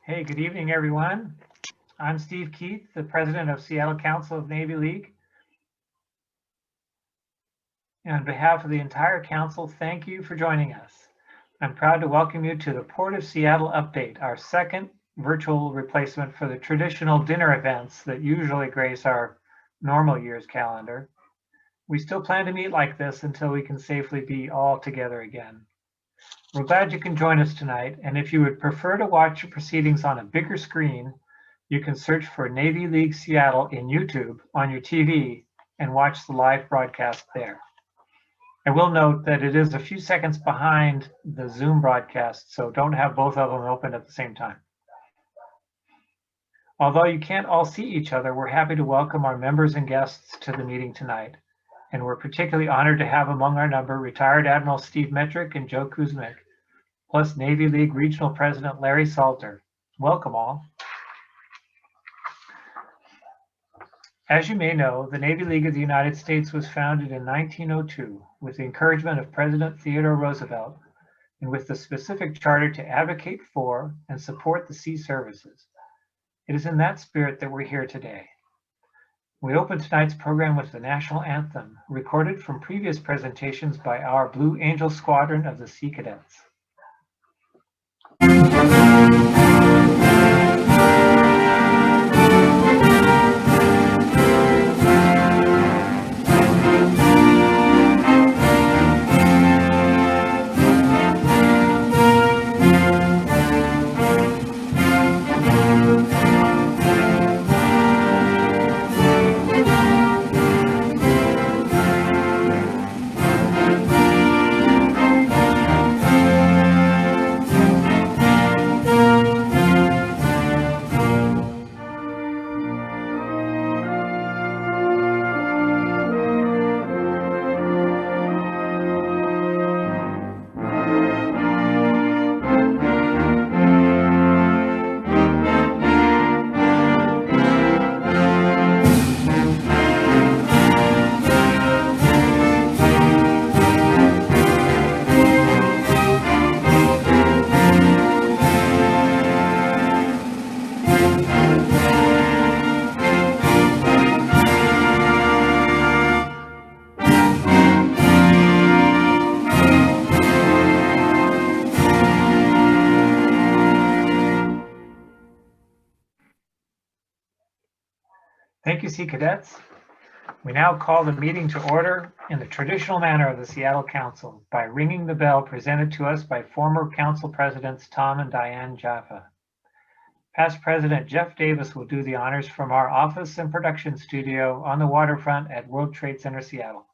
Hey, good evening, everyone. I'm Steve Keith, the president of Seattle Council of Navy League. And on behalf of the entire council, thank you for joining us. I'm proud to welcome you to the Port of Seattle Update, our second virtual replacement for the traditional dinner events that usually grace our normal year's calendar. We still plan to meet like this until we can safely be all together again. We're glad you can join us tonight, and if you would prefer to watch the proceedings on a bigger screen, you can search for Navy League Seattle in YouTube on your TV and watch the live broadcast there. I will note that it is a few seconds behind the Zoom broadcast, so don't have both of them open at the same time. Although you can't all see each other, we're happy to welcome our members and guests to the meeting tonight. And we're particularly honored to have among our number retired Admiral Steve Metrick and Joe Kuzmic, plus Navy League Regional President Larry Salter. Welcome all. As you may know, the Navy League of the United States was founded in 1902 with the encouragement of President Theodore Roosevelt and with the specific charter to advocate for and support the sea services. It is in that spirit that we're here today. We open tonight's program with the national anthem, recorded from previous presentations by our Blue Angel Squadron of the Sea Cadets. Thank you, Sea Cadets. We now call the meeting to order in the traditional manner of the Seattle Council by ringing the bell presented to us by former Council Presidents Tom and Diane Jaffa. Past President Jeff Davis will do the honors from our office and production studio on the waterfront at World Trade Center, Seattle.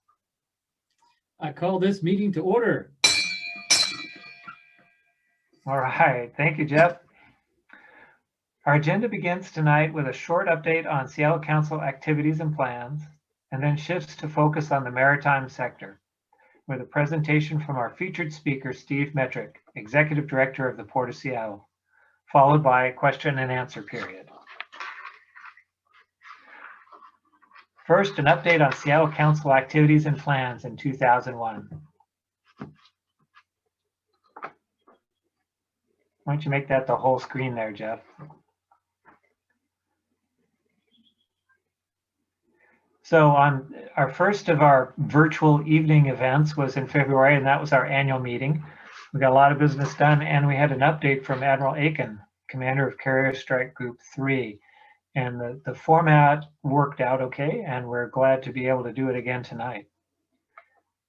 I call this meeting to order. All right, thank you, Jeff. Our agenda begins tonight with a short update on Seattle Council activities and plans, and then shifts to focus on the maritime sector, with a presentation from our featured speaker, Steve Metrick, Executive Director of the Port of Seattle, followed by a question and answer period. First, an update on Seattle Council activities and plans in 2001. Why don't you make that the whole screen there, Jeff? So on our first of our virtual evening events was in February, and that was our annual meeting. We got a lot of business done, and we had an update from Admiral Aiken, commander of Carrier Strike Group 3. And the format worked out okay, and we're glad to be able to do it again tonight.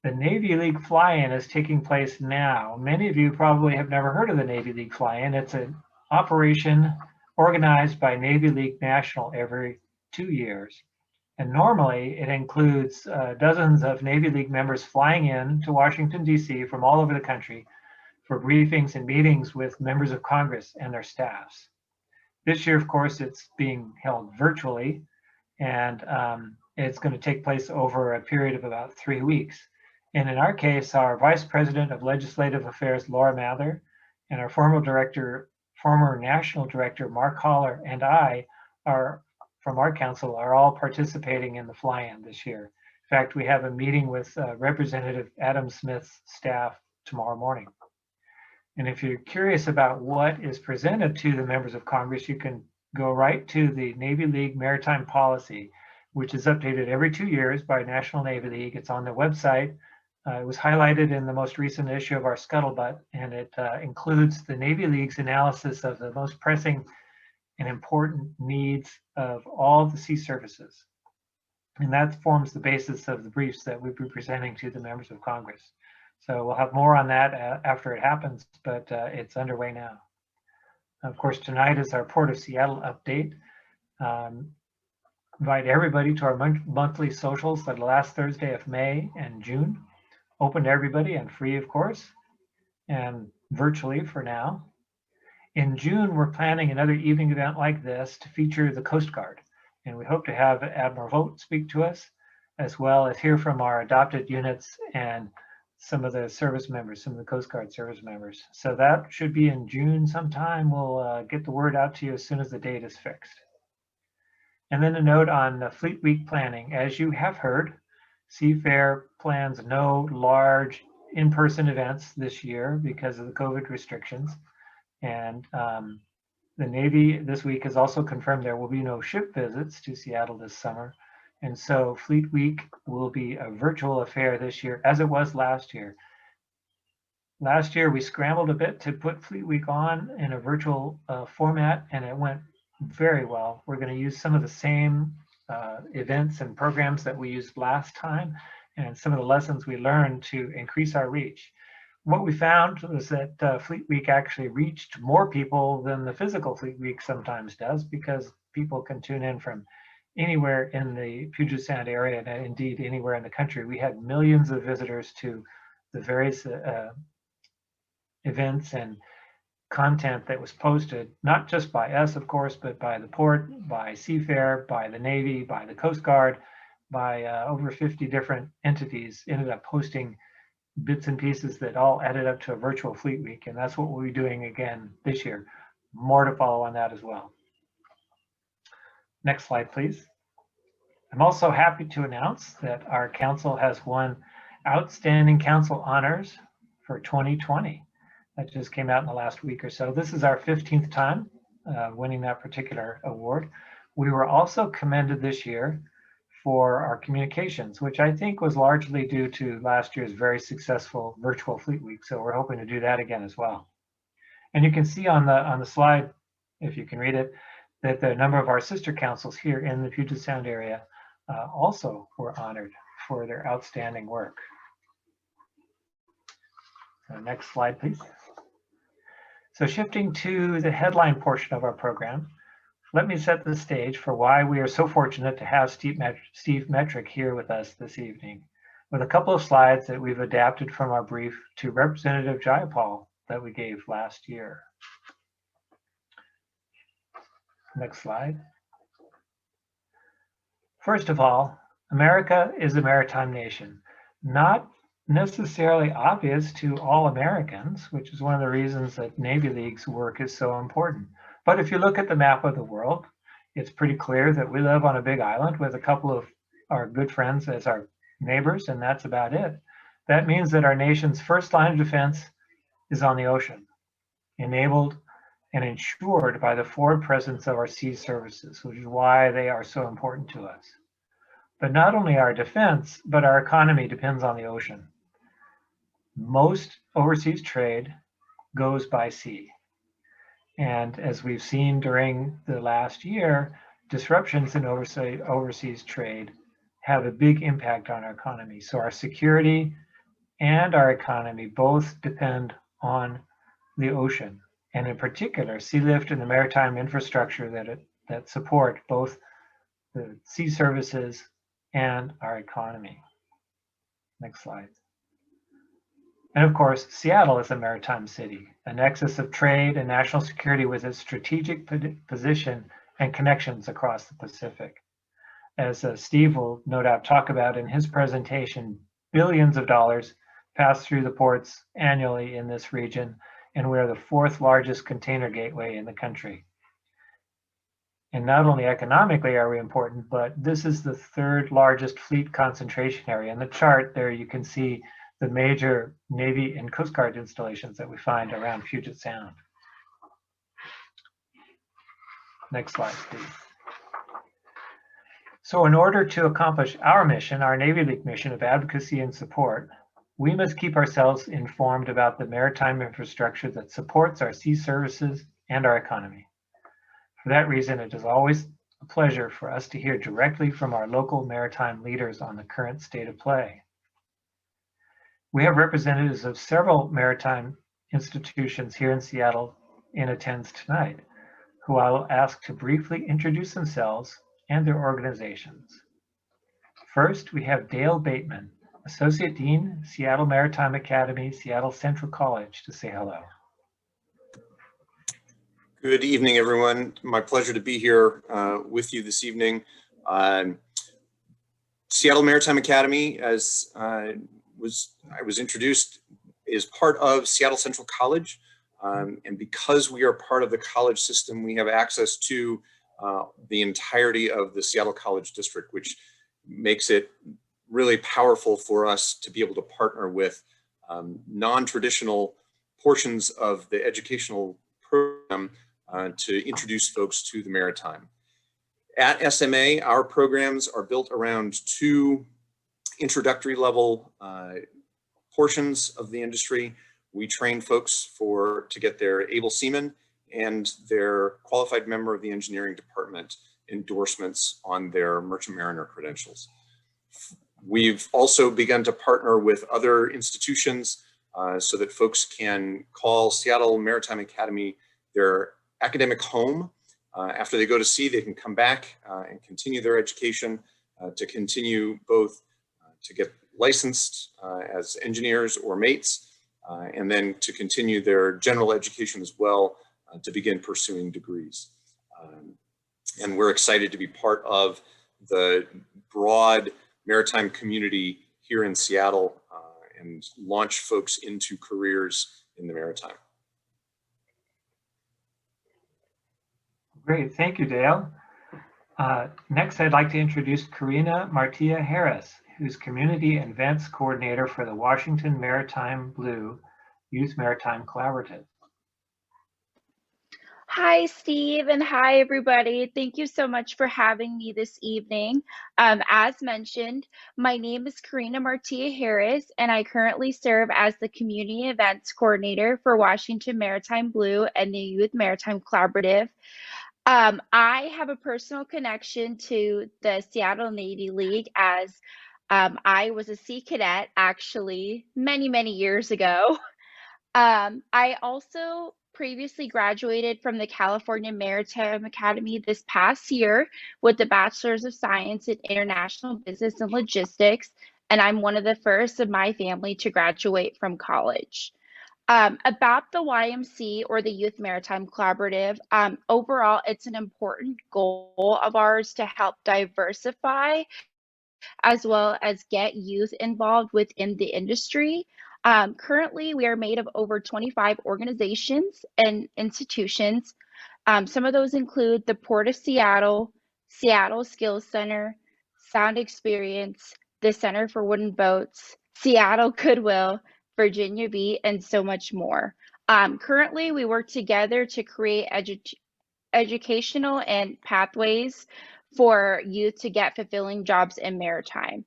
The Navy League Fly-In is taking place now. Many of you probably have never heard of the Navy League Fly-In. It's an operation organized by Navy League National every 2 years. And normally it includes dozens of Navy League members flying in to Washington, D.C. from all over the country for briefings and meetings with members of Congress and their staffs. This year, of course, it's being held virtually, and it's going to take place over a period of about 3 weeks. And in our case, our Vice President of Legislative Affairs, Laura Mather, and our former National Director, Mark Holler, and I are from our council are all participating in the fly-in this year. In fact, we have a meeting with Representative Adam Smith's staff tomorrow morning. And if you're curious about what is presented to the members of Congress, you can go right to the Navy League Maritime Policy, which is updated every 2 years by National Navy League. It's on their website. It was highlighted in the most recent issue of our Scuttlebutt, and it includes the Navy League's analysis of the most pressing and important needs of all the sea services. And that forms the basis of the briefs that we'll be presenting to the members of Congress. So we'll have more on that after it happens, but it's underway now. Of course, tonight is our Port of Seattle update. Invite everybody to our monthly socials that last Thursday of May and June. Open to everybody and free, of course, and virtually for now. In June, we're planning another evening event like this to feature the Coast Guard. And we hope to have Admiral Vogt speak to us, as well as hear from our adopted units and some of the service members, some of the Coast Guard service members. So that should be in June sometime. We'll get the word out to you as soon as the date is fixed. And then a note on the Fleet Week planning. As you have heard, Seafair plans no large in-person events this year because of the COVID restrictions. And the Navy this week has also confirmed there will be no ship visits to Seattle this summer. And so Fleet Week will be a virtual affair this year, as it was last year. Last year, we scrambled a bit to put Fleet Week on in a virtual format, and it went very well. We're going to use some of the same events and programs that we used last time, and some of the lessons we learned to increase our reach. What we found was that Fleet Week actually reached more people than the physical Fleet Week sometimes does, because people can tune in from anywhere in the Puget Sound area, and indeed anywhere in the country. We had millions of visitors to the various events and content that was posted, not just by us, of course, but by the port, by Seafair, by the Navy, by the Coast Guard, by over 50 different entities ended up posting bits and pieces that all added up to a virtual Fleet Week. And that's what we'll be doing again this year. More to follow on that as well. Next slide, please. I'm also happy to announce that our council has won Outstanding Council Honors for 2020. That just came out in the last week or so. This is our 15th time winning that particular award. We were also commended this year for our communications, which I think was largely due to last year's very successful virtual Fleet Week. So we're hoping to do that again as well. And you can see on the slide, if you can read it, that the number of our sister councils here in the Puget Sound area also were honored for their outstanding work. So next slide, please. So shifting to the headline portion of our program, let me set the stage for why we are so fortunate to have Steve Metrick here with us this evening, with a couple of slides that we've adapted from our brief to Representative Jayapal that we gave last year. Next slide. First of all, America is a maritime nation, not necessarily obvious to all Americans, which is one of the reasons that Navy League's work is so important. But if you look at the map of the world, it's pretty clear that we live on a big island with a couple of our good friends as our neighbors, and that's about it. That means that our nation's first line of defense is on the ocean, enabled and ensured by the forward presence of our sea services, which is why they are so important to us. But not only our defense, but our economy depends on the ocean. Most overseas trade goes by sea. And as we've seen during the last year, disruptions in overseas trade have a big impact on our economy. So our security and our economy both depend on the ocean, and in particular, sea lift and the maritime infrastructure that support both the sea services and our economy. Next slide. And of course, Seattle is a maritime city, a nexus of trade and national security with its strategic position and connections across the Pacific. As Steve will no doubt talk about in his presentation, billions of dollars pass through the ports annually in this region, and we are the fourth largest container gateway in the country. And not only economically are we important, but this is the third largest fleet concentration area. In the chart there, you can see the major Navy and Coast Guard installations that we find around Puget Sound. Next slide, please. So in order to accomplish our mission, our Navy League mission of advocacy and support, we must keep ourselves informed about the maritime infrastructure that supports our sea services and our economy. For that reason, it is always a pleasure for us to hear directly from our local maritime leaders on the current state of play. We have representatives of several maritime institutions here in Seattle in attendance tonight, who I will ask to briefly introduce themselves and their organizations. First, we have Dale Bateman, Associate Dean, Seattle Maritime Academy, Seattle Central College, to say hello. Good evening, everyone. My pleasure to be here with you this evening. Seattle Maritime Academy, as I was introduced, is part of Seattle Central College. And because we are part of the college system, we have access to the entirety of the Seattle College District, which makes it really powerful for us to be able to partner with non-traditional portions of the educational program to introduce folks to the maritime. At SMA, our programs are built around two introductory level portions of the industry. We train folks to get their able seaman and their qualified member of the engineering department endorsements on their merchant mariner credentials. We've also begun to partner with other institutions so that folks can call Seattle Maritime Academy their academic home. After they go to sea, they can come back and continue their education, to continue both to get licensed as engineers or mates, and then to continue their general education as well, to begin pursuing degrees. And we're excited to be part of the broad maritime community here in Seattle and launch folks into careers in the maritime. Great, thank you, Dale. Next, I'd like to introduce Karina Martia Harris, who's Community and Events Coordinator for the Washington Maritime Blue Youth Maritime Collaborative. Hi, Steve, and hi, everybody. Thank you so much for having me this evening. As mentioned, my name is Karina Martia Harris, and I currently serve as the Community Events Coordinator for Washington Maritime Blue and the Youth Maritime Collaborative. I have a personal connection to the Seattle Navy League as I was a Sea Cadet actually many years ago. I also previously graduated from the California Maritime Academy this past year with the Bachelor's of Science in International Business and Logistics, and I'm one of the first of my family to graduate from college. About the YMC, or the Youth Maritime Collaborative, overall, it's an important goal of ours to help diversify as well as get youth involved within the industry. Currently, we are made of over 25 organizations and institutions. Some of those include the Port of Seattle, Seattle Skills Center, Sound Experience, the Center for Wooden Boats, Seattle Goodwill, Virginia Beach, and so much more. Currently, we work together to create educational and pathways for youth to get fulfilling jobs in maritime.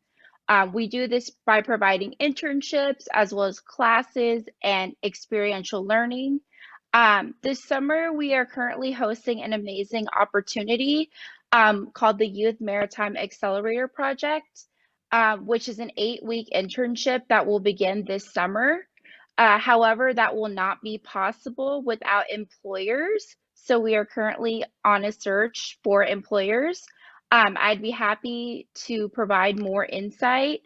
We do this by providing internships as well as classes and experiential learning. This summer, we are currently hosting an amazing opportunity called the Youth Maritime Accelerator Project, which is an 8-week internship that will begin this summer. However, that will not be possible without employers. So we are currently on a search for employers. I'd be happy to provide more insight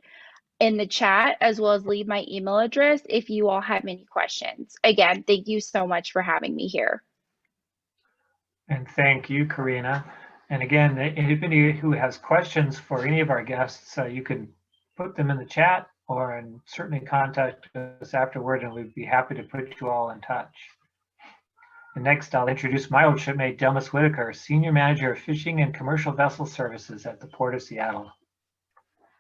in the chat, as well as leave my email address if you all have any questions. Again, thank you so much for having me here. And thank you, Karina. And again, anybody who has questions for any of our guests, you can put them in the chat or certainly contact us afterward, and we'd be happy to put you all in touch. And next, I'll introduce my old shipmate, Delmas Whitaker, Senior Manager of Fishing and Commercial Vessel Services at the Port of Seattle.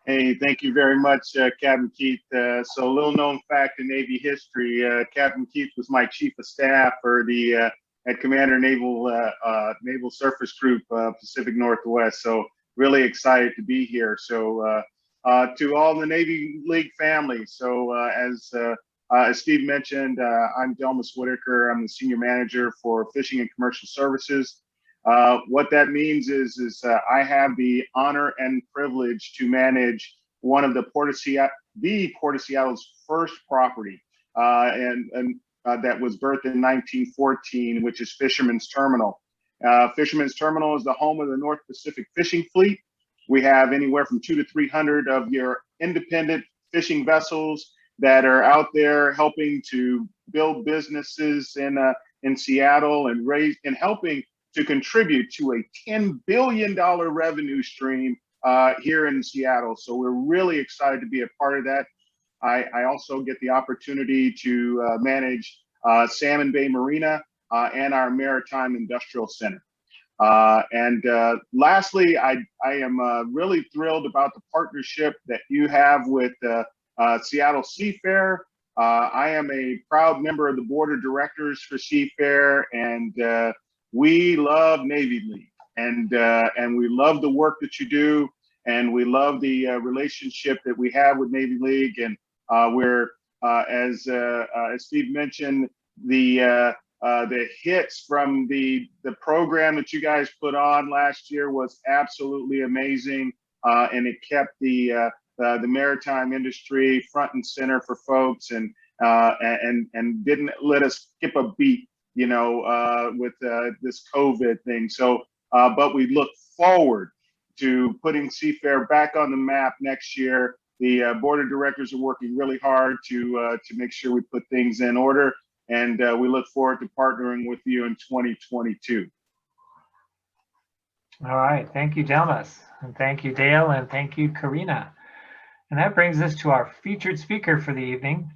Hey, thank you very much, Captain Keith. So, little known fact in Navy history: Captain Keith was my chief of staff for the at Commander Naval Surface Group Pacific Northwest. So, really excited to be here. So, to all the Navy League family. So, as Steve mentioned, I'm Delmas Whitaker. I'm the senior manager for Fishing and Commercial Services. What that means is I have the honor and privilege to manage one of the Port of Seattle's first property, and that was birthed in 1914, which is Fisherman's Terminal. Fisherman's Terminal is the home of the North Pacific Fishing Fleet. We have anywhere from 200 to 300 of your independent fishing vessels that are out there helping to build businesses in Seattle and helping to contribute to a $10 billion revenue stream here in Seattle. So we're really excited to be a part of that. I also get the opportunity to manage Salmon Bay Marina and our Maritime Industrial Center. Lastly, I am really thrilled about the partnership that you have with Seattle Seafair. I am a proud member of the board of directors for Seafair, and we love Navy League, and we love the work that you do, and we love the relationship that we have with Navy League. And we're as Steve mentioned, the hits from the program that you guys put on last year was absolutely amazing, and it kept the maritime industry front and center for folks, and didn't let us skip a beat, with this COVID thing. So, but we look forward to putting Seafair back on the map next year. The board of directors are working really hard to make sure we put things in order, and we look forward to partnering with you in 2022. All right, thank you, Delmas, and thank you, Dale, and thank you, Karina. And that brings us to our featured speaker for the evening.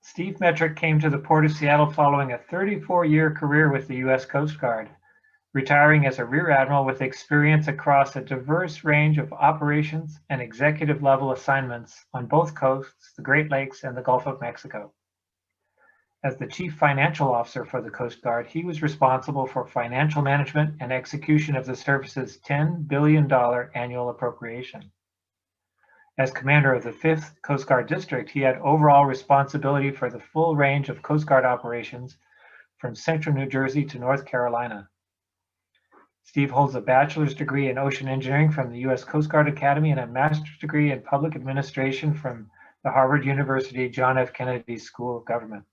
Steve Metrick came to the Port of Seattle following a 34-year career with the U.S. Coast Guard, retiring as a Rear Admiral with experience across a diverse range of operations and executive level assignments on both coasts, the Great Lakes and the Gulf of Mexico. As the Chief Financial Officer for the Coast Guard, he was responsible for financial management and execution of the service's $10 billion annual appropriation. As commander of the 5th Coast Guard District, he had overall responsibility for the full range of Coast Guard operations from central New Jersey to North Carolina. Steve holds a bachelor's degree in ocean engineering from the U.S. Coast Guard Academy and a master's degree in public administration from the Harvard University John F. Kennedy School of Government.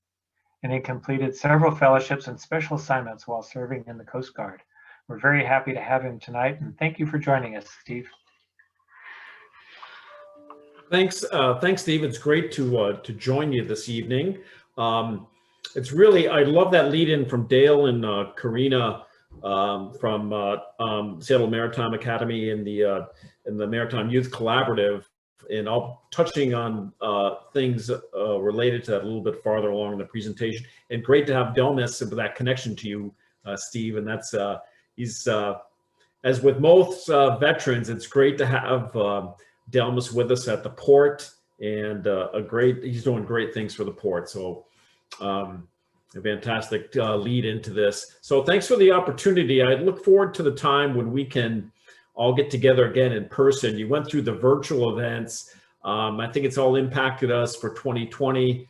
And he completed several fellowships and special assignments while serving in the Coast Guard. We're very happy to have him tonight, and thank you for joining us, Steve. Thanks, Steve. It's great to join you this evening. It's really, I love that lead in from Dale and Karina from Seattle Maritime Academy and the Maritime Youth Collaborative, and I'll touching on things related to that a little bit farther along in the presentation. And great to have Delmas with that connection to you, Steve. And that's he's as with most veterans, it's great to have Delmas with us at the port, and he's doing great things for the port. So a fantastic lead into this. So thanks for the opportunity. I look forward to the time when we can all get together again in person. You went through the virtual events. I think it's all impacted us for 2020,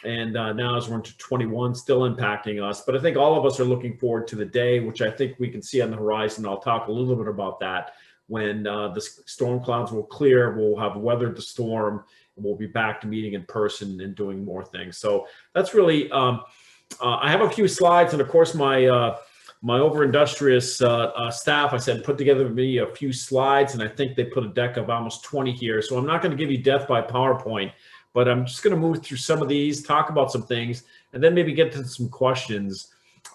and now as we're into 21, still impacting us. But I think all of us are looking forward to the day, which I think we can see on the horizon. I'll talk a little bit about that. When the storm clouds will clear, we'll have weathered the storm, and we'll be back to meeting in person and doing more things. So that's really, I have a few slides, and of course my my over-industrious staff, I said, put together me a few slides, and I think they put a deck of almost 20 here. So I'm not going to give you death by PowerPoint, but I'm just going to move through some of these, talk about some things, and then maybe get to some questions.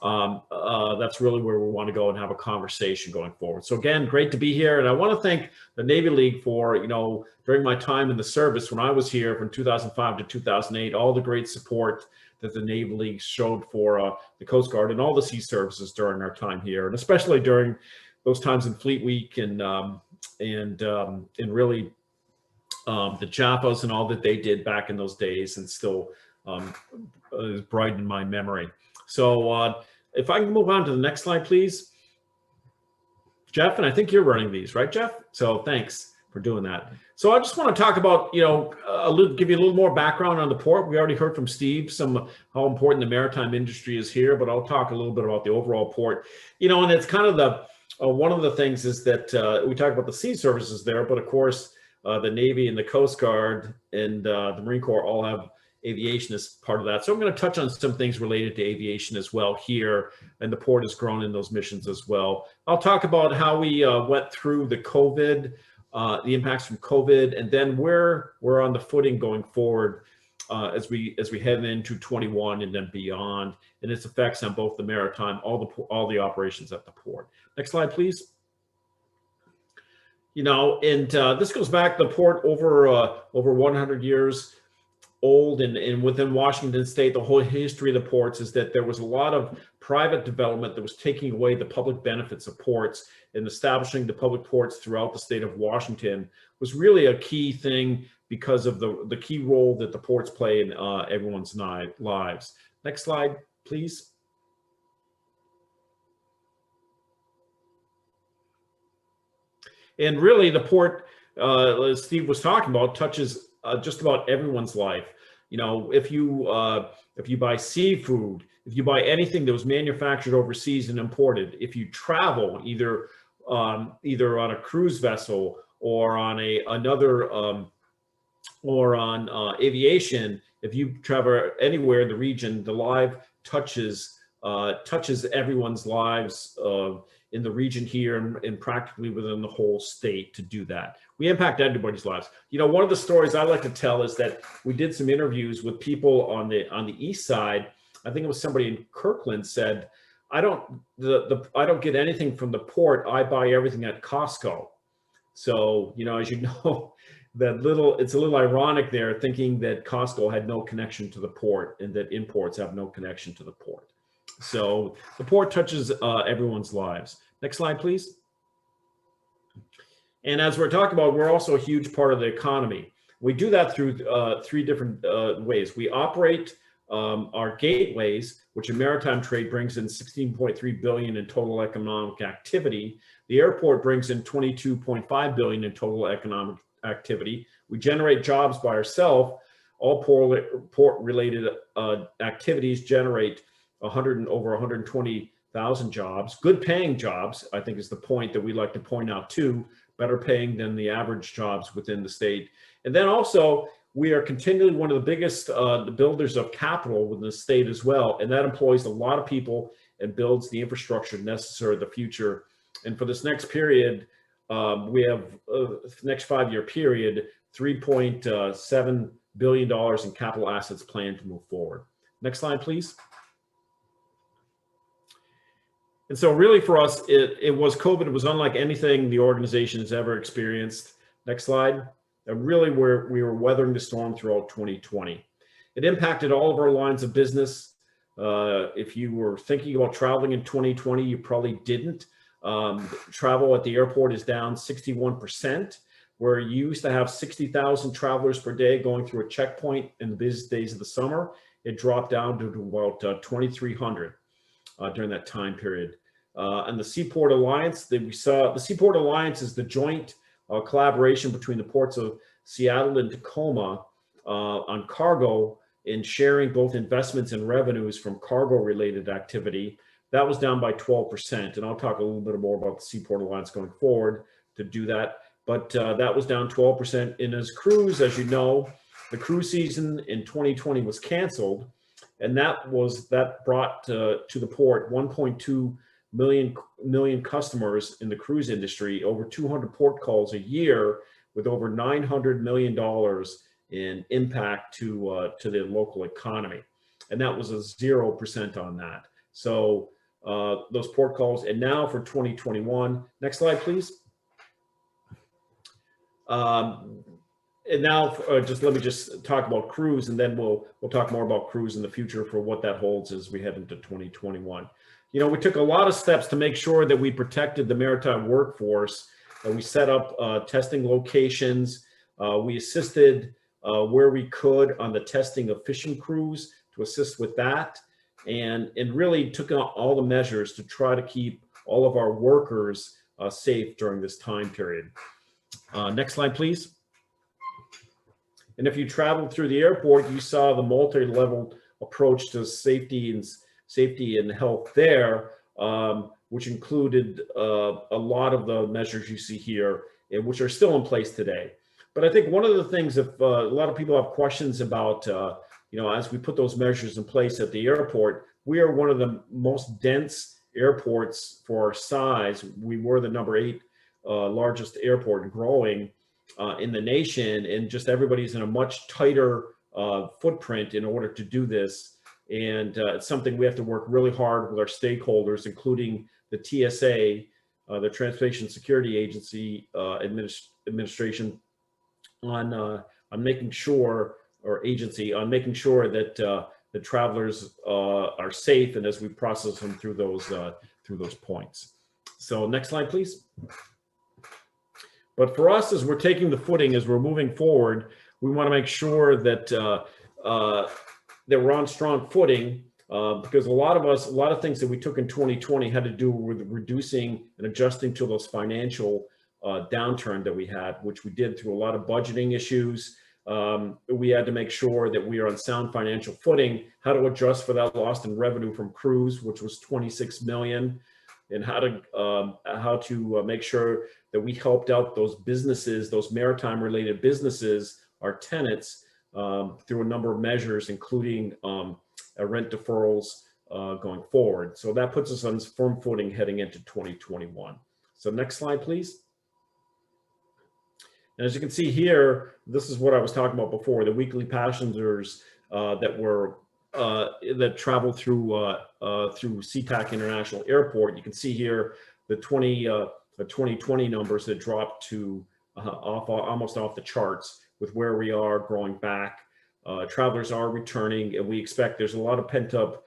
That's really where we want to go and have a conversation going forward. So again, great to be here. And I want to thank the Navy League for, during my time in the service, when I was here from 2005 to 2008, all the great support that the Navy League showed for the Coast Guard and all the sea services during our time here, and especially during those times in Fleet Week and really the Jaffas and all that they did back in those days, and still is bright in my memory. So if I can move on to the next slide, please. Jeff, and I think you're running these, right, Jeff? So thanks for doing that. So I just want to talk about, give you a little more background on the port. We already heard from Steve how important the maritime industry is here, but I'll talk a little bit about the overall port. And it's kind of one of the things is that we talk about the sea services there, but of course the Navy and the Coast Guard and the Marine Corps all have aviation as part of that. So I'm going to touch on some things related to aviation as well here, and the port has grown in those missions as well. I'll talk about how we went through the COVID, the impacts from COVID, and then where we're on the footing going forward as we head into 21 and then beyond, and its effects on both the maritime, all the operations at the port. Next slide, please. This goes back, the port over 100 years old, and within Washington State, the whole history of the ports is that there was a lot of private development that was taking away the public benefits of ports, and establishing the public ports throughout the state of Washington was really a key thing because of the key role that the ports play in everyone's lives. Next slide, please. And really the port, as Steve was talking about, touches just about everyone's life. If you buy seafood, if you buy anything that was manufactured overseas and imported, if you travel either on a cruise vessel or on aviation, if you travel anywhere in the region, the live touches everyone's lives in the region here and practically within the whole state to do that. We impact everybody's lives. One of the stories I like to tell is that we did some interviews with people on the east side. I think it was somebody in Kirkland said, I don't get anything from the port. I buy everything at Costco. So, as you know, it's a little ironic there, thinking that Costco had no connection to the port and that imports have no connection to the port. So the port touches everyone's lives. Next slide, please. And as we're talking about, we're also a huge part of the economy. We do that through three different ways. We operate our gateways, which in maritime trade brings in $16.3 billion in total economic activity. The airport brings in $22.5 billion in total economic activity. We generate jobs by ourselves. All port-related activities generate over 120,000 jobs, good paying jobs, I think is the point that we like to point out too, better paying than the average jobs within the state. And then also, we are continually one of the biggest the builders of capital within the state as well. And that employs a lot of people and builds the infrastructure necessary for the future. And for this next period, we have next 5-year period, $3.7 billion in capital assets planned to move forward. Next slide, please. And so really for us, it was COVID. It was unlike anything the organization has ever experienced. Next slide. And really we were weathering the storm throughout 2020. It impacted all of our lines of business. If you were thinking about traveling in 2020, you probably didn't. Travel at the airport is down 61%, where you used to have 60,000 travelers per day going through a checkpoint in the busiest days of the summer. It dropped down to about 2,300 during that time period. And the Seaport Alliance that we saw, the Seaport Alliance is the joint collaboration between the ports of Seattle and Tacoma on cargo and sharing both investments and revenues from cargo related activity. That was down by 12%. And I'll talk a little bit more about the Seaport Alliance going forward to do that. But that was down 12%. And as cruise, as you know, the cruise season in 2020 was canceled. And that brought to the port 1.2 million customers in the cruise industry, over 200 port calls a year, with over $900 million in impact to the local economy. And that was a 0% on that. So those port calls. And now for 2021, next slide, please. And now let me just talk about cruise, and then we'll talk more about cruise in the future for what that holds as we head into 2021. We took a lot of steps to make sure that we protected the maritime workforce We set up testing locations. We assisted where we could on the testing of fishing crews to assist with that, and really took out all the measures to try to keep all of our workers safe during this time period. Next slide, please. And if you traveled through the airport, you saw the multi-level approach to safety and health there, which included a lot of the measures you see here, and which are still in place today. But I think one of the things, if a lot of people have questions about, as we put those measures in place at the airport, we are one of the most dense airports for our size. We were the number 8 largest airport and growing in the nation, and just everybody's in a much tighter footprint in order to do this. And it's something we have to work really hard with our stakeholders, including the TSA, the Transportation Security Agency administration, on making sure, on making sure that the travelers are safe, and as we process them through those points. So next slide, please. But for us, as we're taking the footing, as we're moving forward, we want to make sure that that we're on strong footing, because a lot of things that we took in 2020 had to do with reducing and adjusting to those financial downturn that we had, which we did through a lot of budgeting issues. We had to make sure that we are on sound financial footing, how to adjust for that loss in revenue from cruise, which was 26 million, and how to make sure that we helped out those businesses, those maritime related businesses, our tenants, through a number of measures, including rent deferrals going forward. So that puts us on firm footing heading into 2021. So next slide, please. And as you can see here, this is what I was talking about before, the weekly passengers that travel through SeaTac International Airport. You can see here the 2020 numbers that dropped to almost off the charts with where we are growing back. Travelers are returning, and we expect there's a lot of pent-up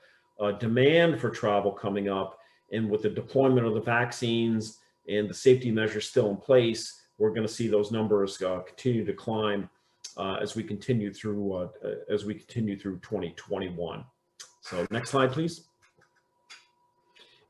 demand for travel coming up. And with the deployment of the vaccines and the safety measures still in place, we're going to see those numbers continue to climb as we continue through 2021. So next slide, please.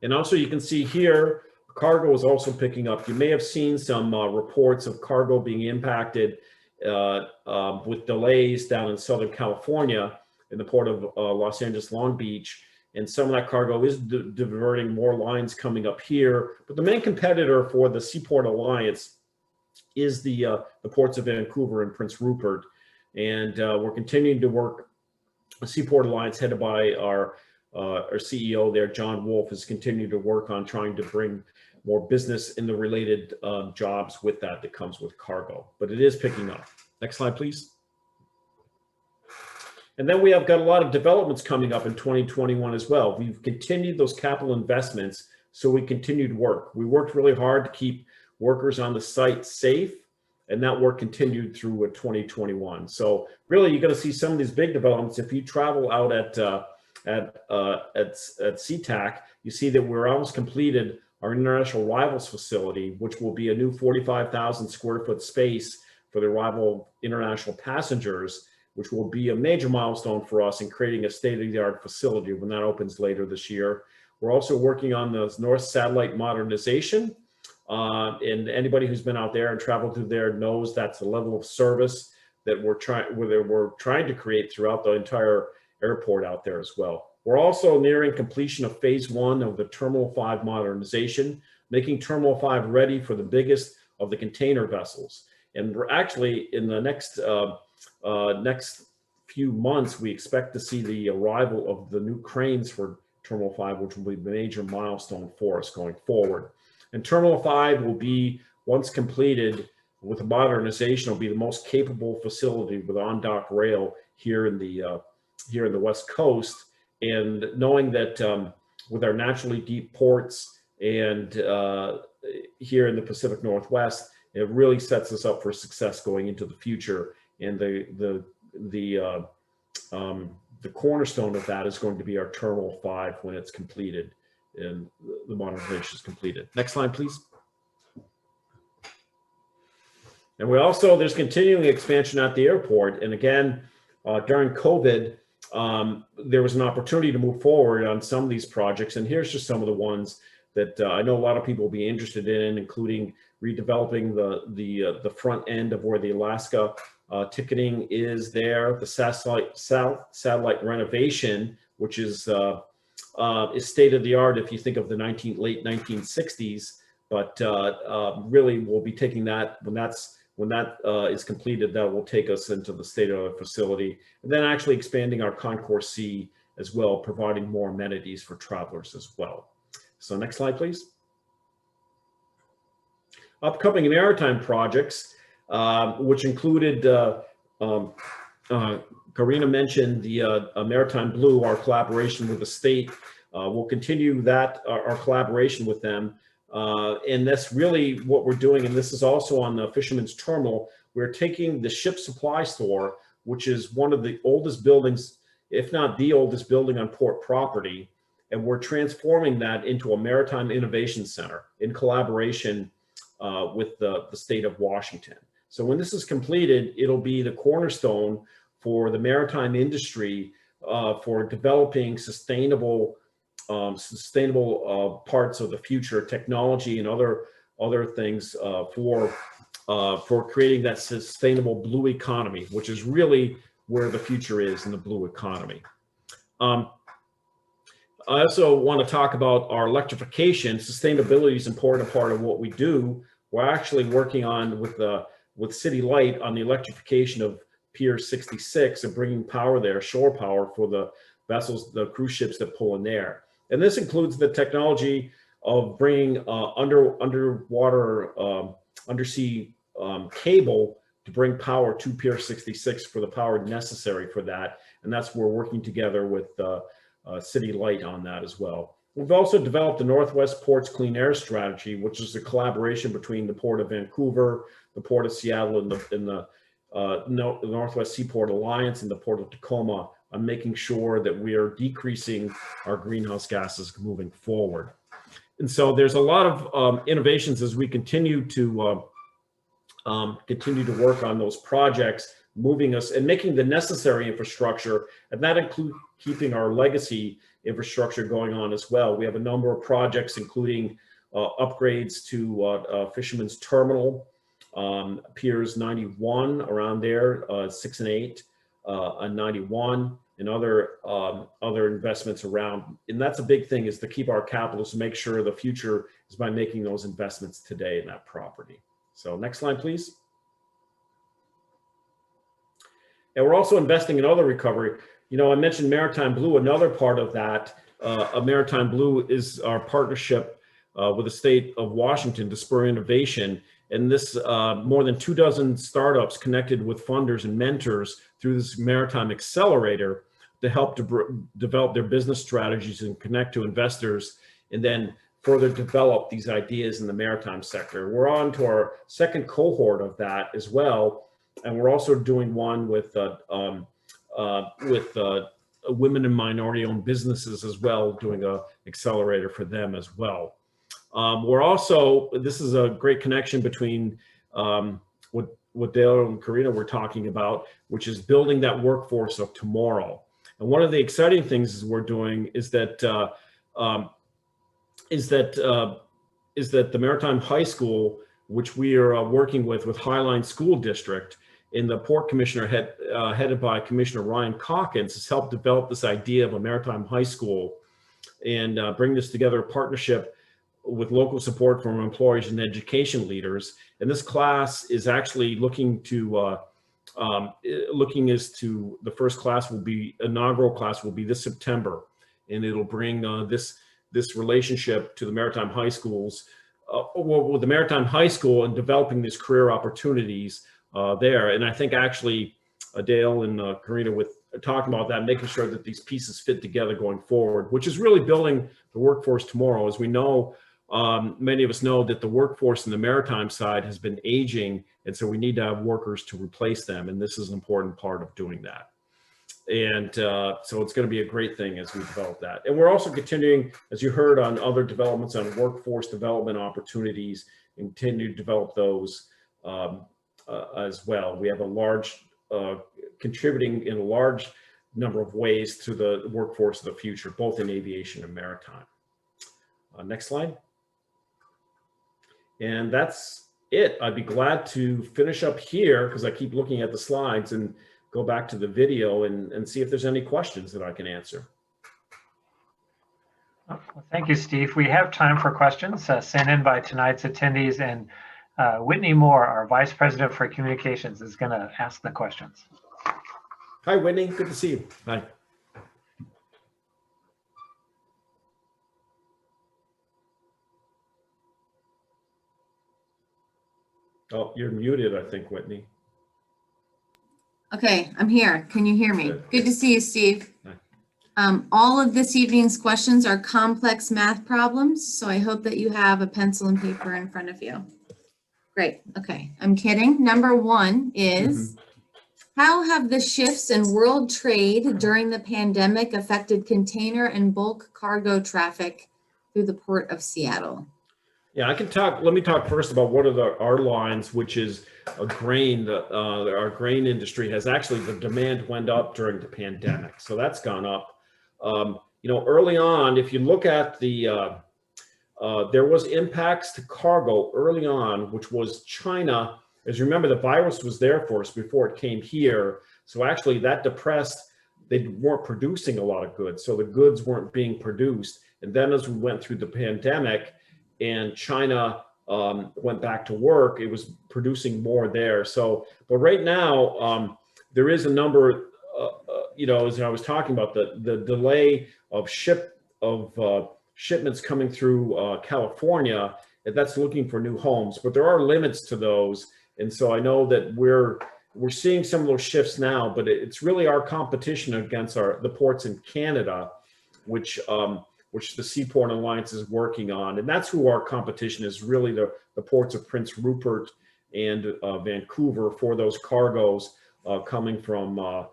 And also you can see here, cargo is also picking up. You may have seen some reports of cargo being impacted with delays down in Southern California in the port of Los Angeles, Long Beach. And some of that cargo is diverting, more lines coming up here. But the main competitor for the Seaport Alliance is the ports of Vancouver and Prince Rupert. And we're continuing to work. The Seaport Alliance, headed by our CEO there, John Wolf, is continuing to work on trying to bring more business in the related jobs with that comes with cargo. But it is picking up. Next slide, please. And then we have got a lot of developments coming up in 2021 as well. We've continued those capital investments, so we continued work. We worked really hard to keep workers on the site safe, and that work continued through 2021. So really, you're going to see some of these big developments. If you travel out at SeaTac, you see that we're almost completed our international arrivals facility, which will be a new 45,000 square foot space for the arrival of international passengers, which will be a major milestone for us in creating a state-of-the-art facility when that opens later this year. We're also working on the North Satellite modernization. And anybody who's been out there and traveled through there knows that's the level of service that we're trying to create throughout the entire airport out there as well. We're also nearing completion of phase 1 of the Terminal 5 modernization, making Terminal 5 ready for the biggest of the container vessels. And we're actually in the next few months, we expect to see the arrival of the new cranes for Terminal 5, which will be a major milestone for us going forward. And Terminal 5 will be, once completed with the modernization, will be the most capable facility with on-dock rail here in the West Coast. And knowing that with our naturally deep ports and here in the Pacific Northwest, it really sets us up for success going into the future. And the cornerstone of that is going to be our Terminal 5 when it's completed and the modernization is completed. Next slide, please. And there's continuing expansion at the airport. And again, during COVID, there was an opportunity to move forward on some of these projects. And here's just some of the ones that I know a lot of people will be interested in, including redeveloping the front end of where the Alaska ticketing is there, the satellite renovation, which is state of the art if you think of the late 1960s, but really we'll be taking that when that is completed, that will take us into the state-of-the-art facility, and then actually expanding our Concourse C as well, providing more amenities for travelers as well. So next slide, please. Upcoming maritime projects, which included, Karina mentioned the Maritime Blue, our collaboration with the state. We'll continue that, our collaboration with them. And that's really what we're doing. And this is also on the Fisherman's Terminal. We're taking the ship supply store, which is one of the oldest buildings, if not the oldest building on port property, and we're transforming that into a maritime innovation center in collaboration with the state of Washington. So when this is completed, it'll be the cornerstone for the maritime industry for developing sustainable parts of the future technology and other things for creating that sustainable blue economy, which is really where the future is in the blue economy. I also want to talk about our electrification. Sustainability is an important part of what we do. We're actually working on with City Light on the electrification of Pier 66 and bringing power there, shore power for the vessels, the cruise ships that pull in there. And this includes the technology of bringing undersea cable to bring power to Pier 66 for the power necessary for that. And that's where we're working together with City Light on that as well. We've also developed the Northwest Ports Clean Air Strategy, which is a collaboration between the Port of Vancouver, the Port of Seattle, and the Northwest Seaport Alliance and the Port of Tacoma on making sure that we are decreasing our greenhouse gases moving forward. And so there's a lot of innovations as we continue to work on those projects, moving us and making the necessary infrastructure, and that includes keeping our legacy infrastructure going on as well. We have a number of projects, including upgrades to Fisherman's Terminal, Piers 91 around there, 6 and 8, and 91, and other investments around. And that's a big thing, is to keep our capital, to make sure the future is by making those investments today in that property. So next slide, please. And we're also investing in other recovery. You know, I mentioned Maritime Blue. Another part of that, Maritime Blue, is our partnership with the state of Washington to spur innovation. And this more than 24 startups connected with funders and mentors through this Maritime Accelerator to help to develop their business strategies and connect to investors, and then further develop these ideas in the maritime sector. We're on to our second cohort of that as well. And we're also doing one with women and minority-owned businesses as well, doing an accelerator for them as well. We're also, this is a great connection between what Dale and Karina were talking about, which is building that workforce of tomorrow. And one of the exciting things we're doing is that the Maritime High School, which we are working with Highline School District, in the Port Commissioner headed by Commissioner Ryan Calkins, has helped develop this idea of a Maritime High School and bring this together, a partnership with local support from employers and education leaders. And this class is actually looking as to the first class will be, inaugural class will be this September, and it'll bring this relationship to the Maritime High Schools, with the Maritime High School, and developing these career opportunities there. And I think actually Dale and Karina with talking about that, making sure that these pieces fit together going forward, which is really building the workforce tomorrow. As we know, many of us know that the workforce in the maritime side has been aging, and so we need to have workers to replace them, and this is an important part of doing that. And so it's going to be a great thing as we develop that. And we're also continuing, as you heard, on other developments on workforce development opportunities, and continue to develop those as well. We have a large, contributing in a large number of ways to the workforce of the future, both in aviation and maritime. Next slide. And that's it. I'd be glad to finish up here because I keep looking at the slides and go back to the video and see if there's any questions that I can answer. Well, thank you, Steve. We have time for questions sent in by tonight's attendees, and Whitney Moore, our Vice President for Communications, is going to ask the questions. Hi, Whitney. Good to see you. Hi. Oh, you're muted, I think, Whitney. Okay, I'm here. Can you hear me? Good. Good to see you, Steve. Hi. All of this evening's questions are complex math problems, so I hope that you have a pencil and paper in front of you. Great. Okay, I'm kidding. Number one is, how have the shifts in world trade during the pandemic affected container and bulk cargo traffic through the Port of Seattle? Yeah, I can talk. Let me talk first about what are our lines, which is a grain. Our grain industry has actually, the demand went up during the pandemic, so that's gone up. Early on, if you look at the, there was impacts to cargo early on, which was China. As you remember, the virus was there for us before it came here. So actually that depressed, they weren't producing a lot of goods. So the goods weren't being produced. And then as we went through the pandemic and China went back to work, it was producing more there. So, but right now, there is a number, as I was talking about, the delay of shipments coming through California, that's looking for new homes, but there are limits to those. And so I know that we're seeing some of those shifts now, but it's really our competition against the ports in Canada, which the Seaport Alliance is working on. And that's who our competition is, really the ports of Prince Rupert and Vancouver for those cargoes coming from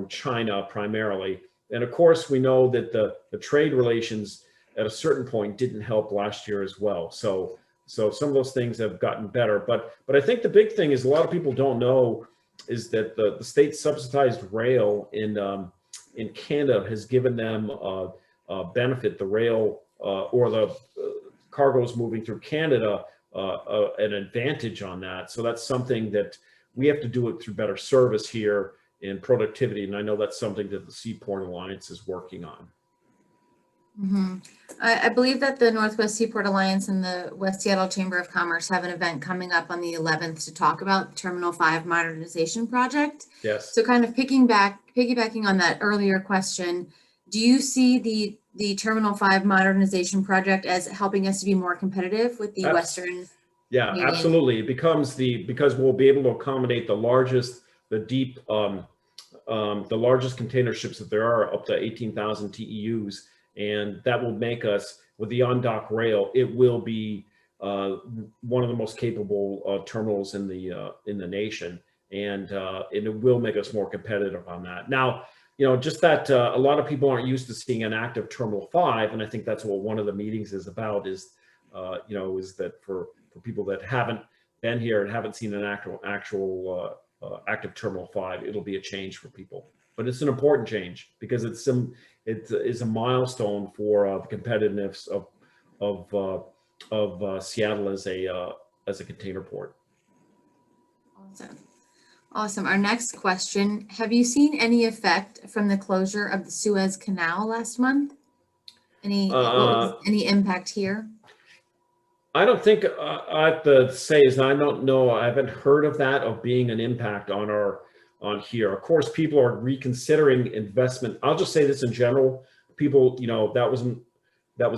China primarily. And of course, we know that the trade relations at a certain point didn't help last year as well. So some of those things have gotten better. But I think the big thing is a lot of people don't know is that the state subsidized rail in Canada has given them a benefit, the rail or the cargoes moving through Canada, an advantage on that. So that's something that we have to do it through better service here in productivity. And I know that's something that the Seaport Alliance is working on. Mm-hmm. I believe that the Northwest Seaport Alliance and the West Seattle Chamber of Commerce have an event coming up on the 11th to talk about Terminal 5 modernization project. Yes. So kind of piggybacking on that earlier question, do you see the Terminal 5 modernization project as helping us to be more competitive with the Western? Yeah, Canadian? Absolutely. It becomes because we'll be able to accommodate the largest container ships that there are, up to 18,000 TEUs. And that will make us, with the on-dock rail, it will be one of the most capable terminals in the nation, and it will make us more competitive on that. Now, just that a lot of people aren't used to seeing an active Terminal 5, and I think that's what one of the meetings is about. Is that for people that haven't been here and haven't seen an actual active Terminal 5, it'll be a change for people. But it's an important change because it is a milestone for the competitiveness of Seattle as a container port. Awesome. Our next question: have you seen any effect from the closure of the Suez Canal last month? Any impact here? I don't think I have to say is I don't know. I haven't heard of that of being an impact on here. Of course, people are reconsidering investment. I'll just say this in general. People, that was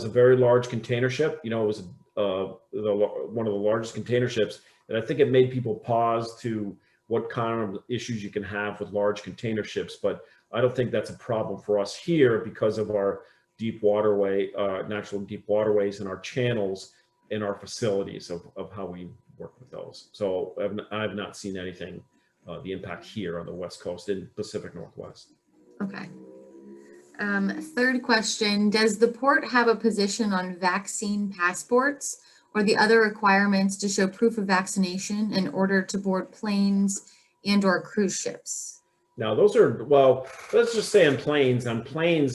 a very large container ship. It was one of the largest container ships, and I think it made people pause to what kind of issues you can have with large container ships. But I don't think that's a problem for us here because of our deep waterway, natural deep waterways, and our channels and our facilities of how we work with those. So I've not seen anything. The impact here on the West Coast in Pacific Northwest. Okay. Third question: does the port have a position on vaccine passports, or the other requirements to show proof of vaccination in order to board planes and/or cruise ships? Now, those are, well, let's just say on planes,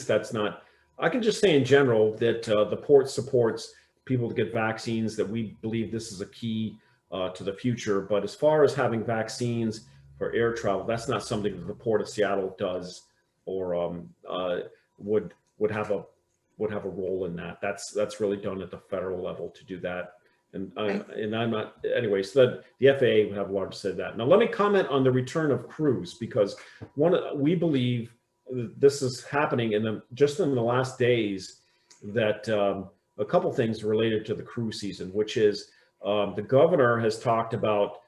that's not, I can just say in general that the port supports people to get vaccines, that we believe this is a key to the future. But as far as having vaccines for air travel, that's not something that the Port of Seattle does or would have a role in that. That's really done at the federal level to do that. And I'm not, anyway, so that the FAA would have a lot to say that. Now, let me comment on the return of cruise, because we believe this is happening just in the last days, that a couple things related to the cruise season, which is the governor has talked about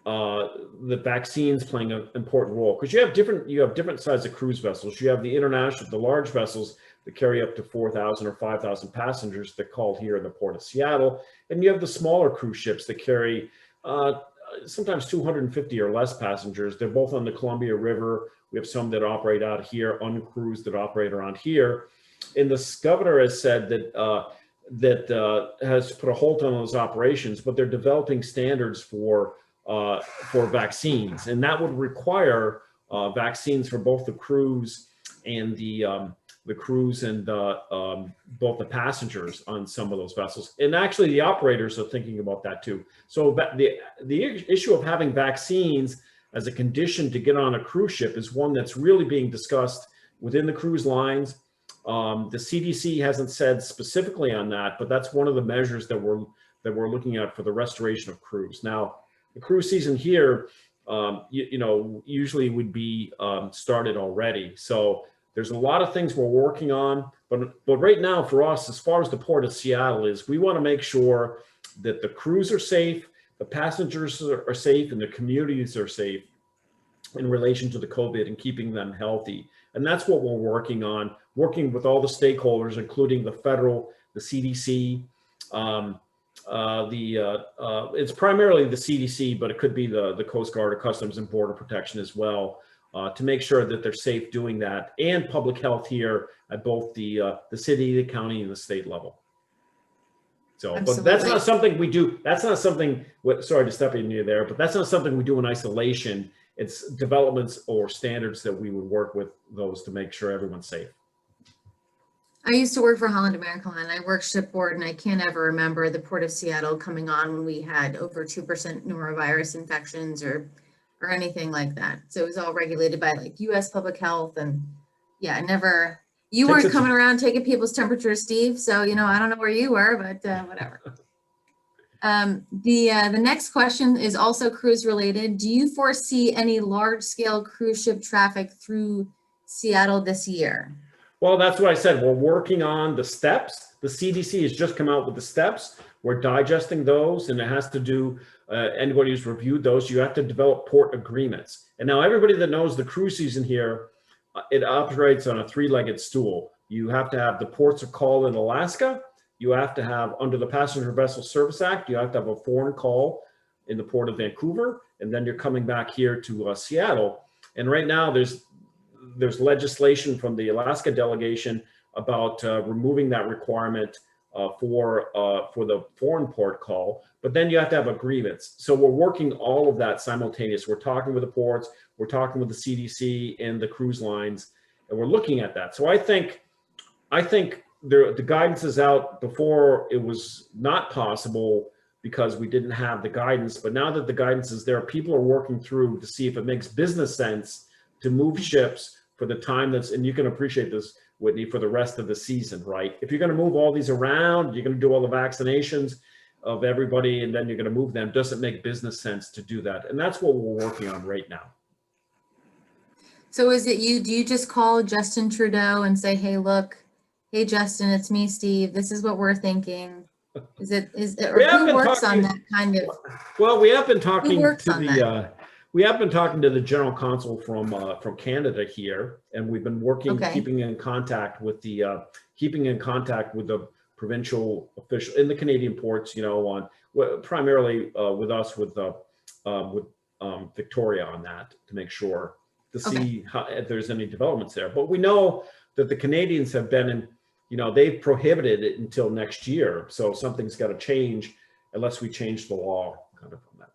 the vaccines playing an important role, because you have different sizes of cruise vessels. You have the international, the large vessels that carry up to 4,000 or 5,000 passengers that call here in the Port of Seattle. And you have the smaller cruise ships that carry sometimes 250 or less passengers. They're both on the Columbia River. We have some that operate out here, uncruised that operate around here. And the governor has said that has put a halt on those operations, but they're developing standards for vaccines. And that would require vaccines for both the cruise and both the passengers on some of those vessels. And actually the operators are thinking about that too. So the issue of having vaccines as a condition to get on a cruise ship is one that's really being discussed within the cruise lines. The CDC hasn't said specifically on that, but that's one of the measures that we're looking at for the restoration of cruise. Now, the cruise season here, usually would be started already. So there's a lot of things we're working on, but right now for us, as far as the Port of Seattle is, we want to make sure that the crews are safe, the passengers are safe, and the communities are safe in relation to the COVID and keeping them healthy. And that's what we're working on, working with all the stakeholders, including the federal, the CDC, it's primarily the CDC, but it could be the Coast Guard or Customs and Border Protection as well, to make sure that they're safe doing that, and public health here at both the city, the county, and the state level. So, but that's not something we do. That's not something, sorry to step in you there, but that's not something we do in isolation. It's developments or standards that we would work with those to make sure everyone's safe. I used to work for Holland America Line. I worked shipboard, and I can't ever remember the Port of Seattle coming on when we had over 2% norovirus infections or anything like that. So it was all regulated by like U.S. Public Health, and yeah, you weren't coming around taking people's temperatures, Steve. So, I don't know where you were, but whatever. The next question is also cruise related. Do you foresee any large scale cruise ship traffic through Seattle this year? Well, that's what I said. We're working on the steps. The CDC has just come out with the steps. We're digesting those, and it has to do, anybody who's reviewed those, you have to develop port agreements. And now everybody that knows the cruise season here, it operates on a three-legged stool. You have to have the ports of call in Alaska. You have to have, under the Passenger Vessel Service Act, you have to have a foreign call in the Port of Vancouver, and then you're coming back here to Seattle. And right now there's legislation from the Alaska delegation about removing that requirement for the foreign port call, but then you have to have agreements. So we're working all of that simultaneous. We're talking with the ports, we're talking with the CDC and the cruise lines, and we're looking at that. So I think the guidance is out. Before it was not possible because we didn't have the guidance, but now that the guidance is there, people are working through to see if it makes business sense to move ships for the time and you can appreciate this, Whitney, for the rest of the season, right? If you're going to move all these around, you're going to do all the vaccinations of everybody, and then you're going to move them. Does it make business sense to do that? And that's what we're working on right now. So do you just call Justin Trudeau and say, hey, look, hey, Justin, it's me, Steve. This is what we're thinking. Is it, or who works on that kind of? Well, we have been talking we have been talking to the general counsel from Canada here, and we've been working, keeping in contact with the provincial official in the Canadian ports, primarily with us, with Victoria on that, to make sure to see if there's any developments there. But we know that the Canadians have been they've prohibited it until next year. So something's got to change unless we change the law kind of on that.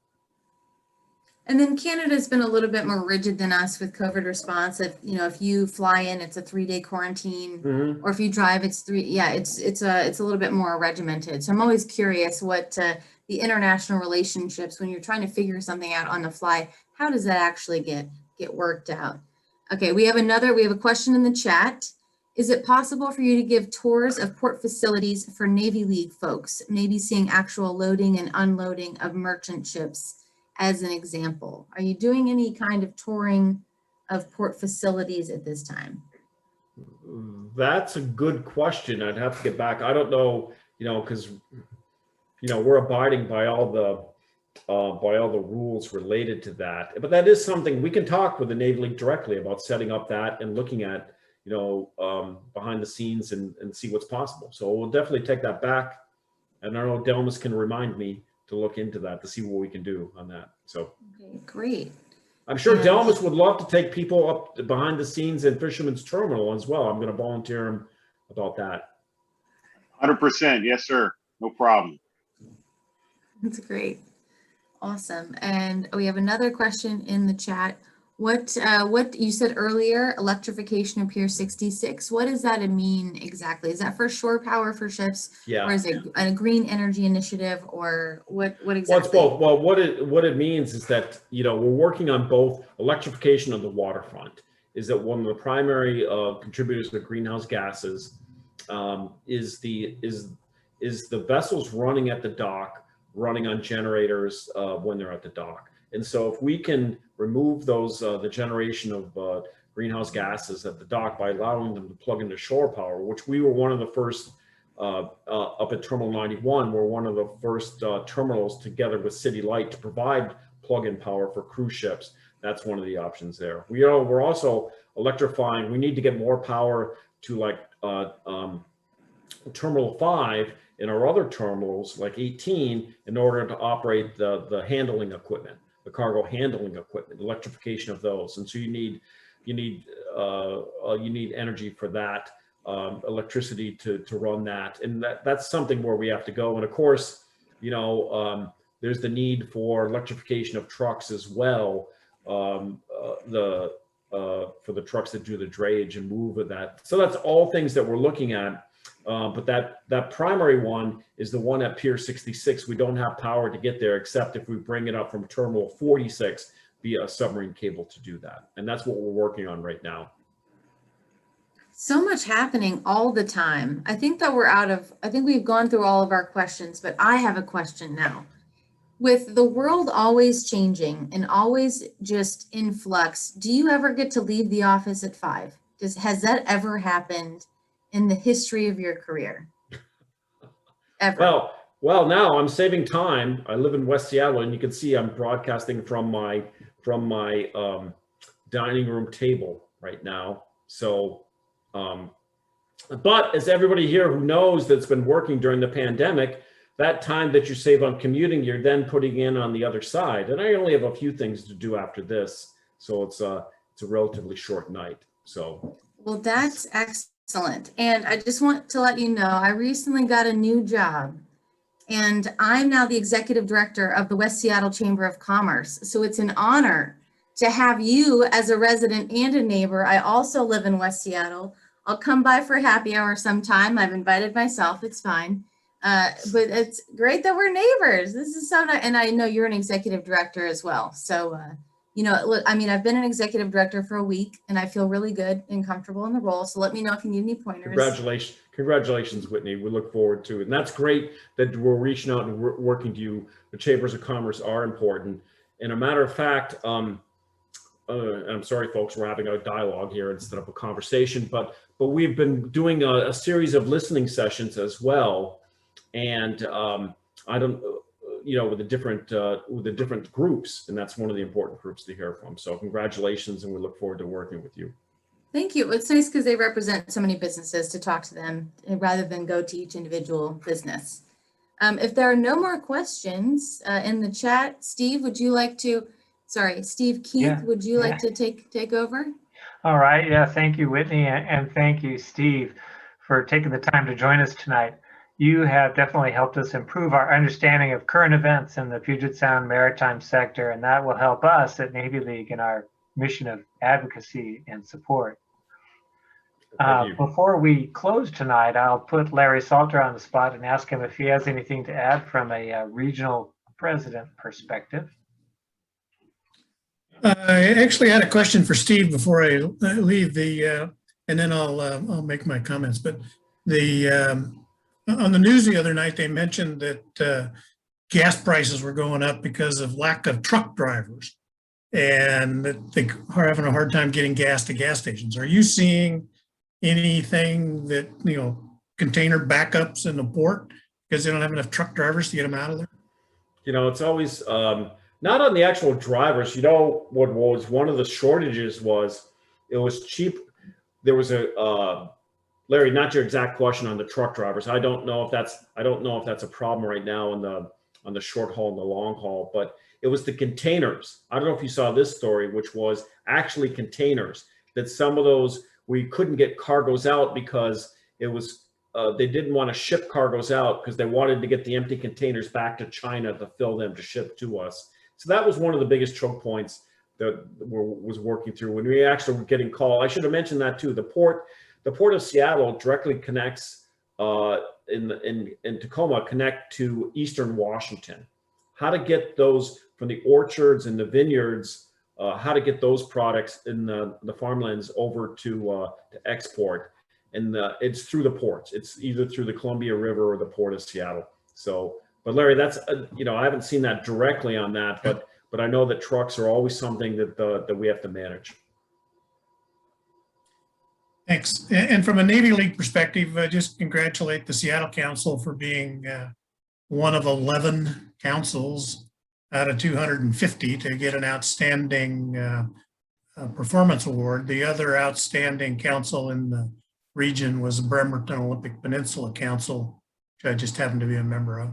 And then Canada's been a little bit more rigid than us with COVID response. If you fly in, it's a 3-day quarantine, Mhm. or if you drive, it's 3. Yeah, it's a little bit more regimented. So I'm always curious what the international relationships, when you're trying to figure something out on the fly, how does that actually get worked out? Okay, we have a question in the chat. Is it possible for you to give tours of port facilities for Navy League folks, maybe seeing actual loading and unloading of merchant ships as an example? Are you doing any kind of touring of port facilities at this time? That's a good question. I'd have to get back. I don't know, because we're abiding by all the rules related to that. But that is something we can talk with the Navy League directly about, setting up that and looking at behind the scenes and see what's possible. So we'll definitely take that back. And I know Delmas can remind me to look into that to see what we can do on that. So Okay, great. I'm sure Yeah. Delmas would love to take people up behind the scenes in Fisherman's Terminal as well. I'm going to volunteer him about that. 100%. Yes, sir. No problem. That's great. Awesome. And we have another question in the chat. What you said earlier, electrification of Pier 66, what does that mean exactly? Is that for shore power for ships? Yeah. Or is it a green energy initiative, or what exactly? Well, it's both. Well, what it means is that, we're working on both electrification of the waterfront. Is that one of the primary contributors to greenhouse gases is the vessels running at the dock, running on generators when they're at the dock. And so if we can remove those, the generation of greenhouse gases at the dock by allowing them to plug into shore power, which we were one of the first up at Terminal 91, we're one of the first terminals together with City Light to provide plug-in power for cruise ships. That's one of the options there. We're also electrifying. We need to get more power to Terminal 5 in our other terminals, like 18, in order to operate the handling equipment, the cargo handling equipment, electrification of those. And so you need energy for that, electricity to run that. And that's something where we have to go. And of course, there's the need for electrification of trucks as well, for the trucks that do the drayage and move of that. So that's all things that we're looking at. But that primary one is the one at Pier 66. We don't have power to get there except if we bring it up from Terminal 46 via a submarine cable to do that. And that's what we're working on right now. So much happening all the time. I think we've gone through all of our questions, but I have a question now. With the world always changing and always just in flux, do you ever get to leave the office at 5? Has that ever happened in the history of your career? Ever? Well, now I'm saving time. I live in West Seattle, and you can see I'm broadcasting from my dining room table right now. So, but as everybody here who knows that's been working during the pandemic, that time that you save on commuting, you're then putting in on the other side. And I only have a few things to do after this, so it's a relatively short night. So, well, that's excellent. And I just want to let you know, I recently got a new job, and I'm now the executive director of the West Seattle Chamber of Commerce. So it's an honor to have you as a resident and a neighbor. I also live in West Seattle. I'll come by for happy hour sometime. I've invited myself, it's fine. But it's great that we're neighbors. This is so nice. And I know you're an executive director as well. So, look, I mean, I've been an executive director for a week, and I feel really good and comfortable in the role. So let me know if you need any pointers. Congratulations, Whitney. We look forward to it. And that's great that we're reaching out and working to you. The Chambers of Commerce are important. And a matter of fact, I'm sorry, folks, we're having a dialogue here instead of a conversation, but we've been doing a series of listening sessions as well. And with the different groups, and that's one of the important groups to hear from. So congratulations, and we look forward to working with you. Thank you. It's nice because they represent so many businesses to talk to them rather than go to each individual business. If there are no more questions in the chat, Steve, would you like to? Sorry, Steve Keith, Yeah. Would you like to take over? All right. Yeah. Thank you, Whitney, and thank you, Steve, for taking the time to join us tonight. You have definitely helped us improve our understanding of current events in the Puget Sound maritime sector, and that will help us at Navy League in our mission of advocacy and support. Thank you. Before we close tonight, I'll put Larry Salter on the spot and ask him if he has anything to add from a regional president perspective. I actually had a question for Steve before I leave and then I'll make my comments. But on the news the other night, they mentioned that gas prices were going up because of lack of truck drivers, and that they are having a hard time getting gas to gas stations. Are you seeing anything that, container backups in the port because they don't have enough truck drivers to get them out of there? It's always not on the actual drivers. What was one of the shortages was it was cheap. There was Larry, not your exact question on the truck drivers. I don't know if that's a problem right now on the short haul and the long haul, but it was the containers. I don't know if you saw this story, which was actually containers, that some of those we couldn't get cargoes out because it was they didn't want to ship cargoes out because they wanted to get the empty containers back to China to fill them to ship to us. So that was one of the biggest choke points that was working through when we actually were getting called. I should have mentioned that too. The port of Seattle directly connects in Tacoma connect to Eastern Washington. How to get those from the orchards and the vineyards, how to get those products in the farmlands over to export. And it's through the ports. It's either through the Columbia River or the Port of Seattle. So, but Larry, that's I haven't seen that directly on that, but I know that trucks are always something that we have to manage. Thanks. And from a Navy League perspective, just congratulate the Seattle Council for being one of 11 councils out of 250 to get an outstanding performance award. The other outstanding council in the region was the Bremerton Olympic Peninsula Council, which I just happen to be a member of.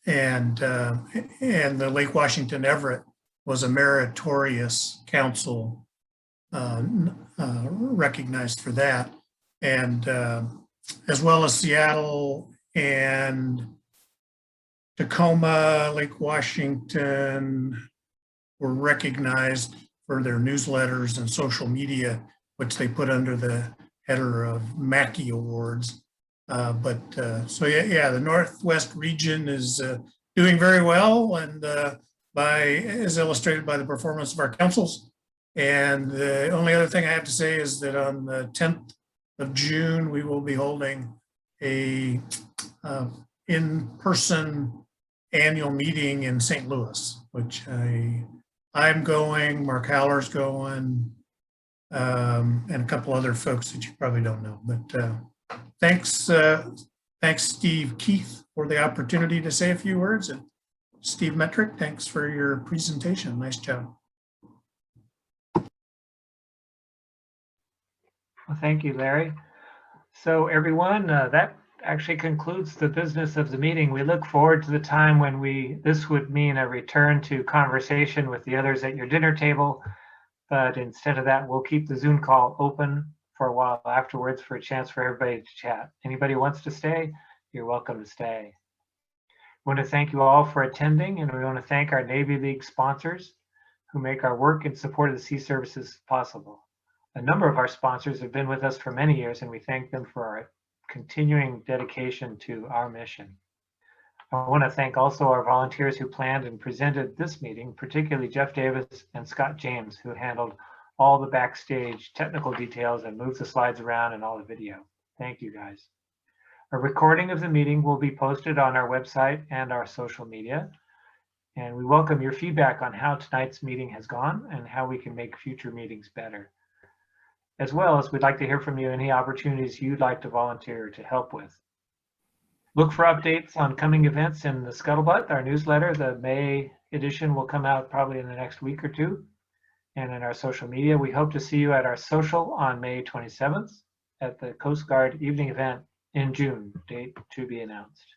And the Lake Washington Everett was a meritorious council recognized for that. And as well as Seattle and Tacoma, Lake Washington were recognized for their newsletters and social media, which they put under the header of Mackey Awards. So yeah, the Northwest region is doing very well, and as illustrated by the performance of our councils. And the only other thing I have to say is that on the 10th of June, we will be holding a in-person annual meeting in St. Louis, which I'm going, Mark Haller's going, and a couple other folks that you probably don't know. But thanks, Steve Keith, for the opportunity to say a few words. And Steve Metrick, thanks for your presentation. Nice job. Well, thank you, Larry. So everyone, that actually concludes the business of the meeting. We look forward to the time when this would mean a return to conversation with the others at your dinner table. But instead of that, we'll keep the Zoom call open for a while afterwards for a chance for everybody to chat. Anybody who wants to stay, you're welcome to stay. We want to thank you all for attending, and we want to thank our Navy League sponsors who make our work in support of the sea services possible. A number of our sponsors have been with us for many years, and we thank them for our continuing dedication to our mission. I want to thank also our volunteers who planned and presented this meeting, particularly Jeff Davis and Scott James, who handled all the backstage technical details and moved the slides around and all the video. Thank you, guys. A recording of the meeting will be posted on our website and our social media. And we welcome your feedback on how tonight's meeting has gone and how we can make future meetings better. As well as we'd like to hear from you any opportunities you'd like to volunteer to help with. Look for updates on coming events in the Scuttlebutt, our newsletter. The May edition will come out probably in the next week or two. And in our social media, we hope to see you at our social on May 27th at the Coast Guard evening event in June, date to be announced.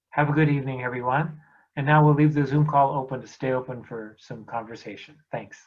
Have a good evening, everyone. And now we'll leave the Zoom call open to stay open for some conversation. Thanks.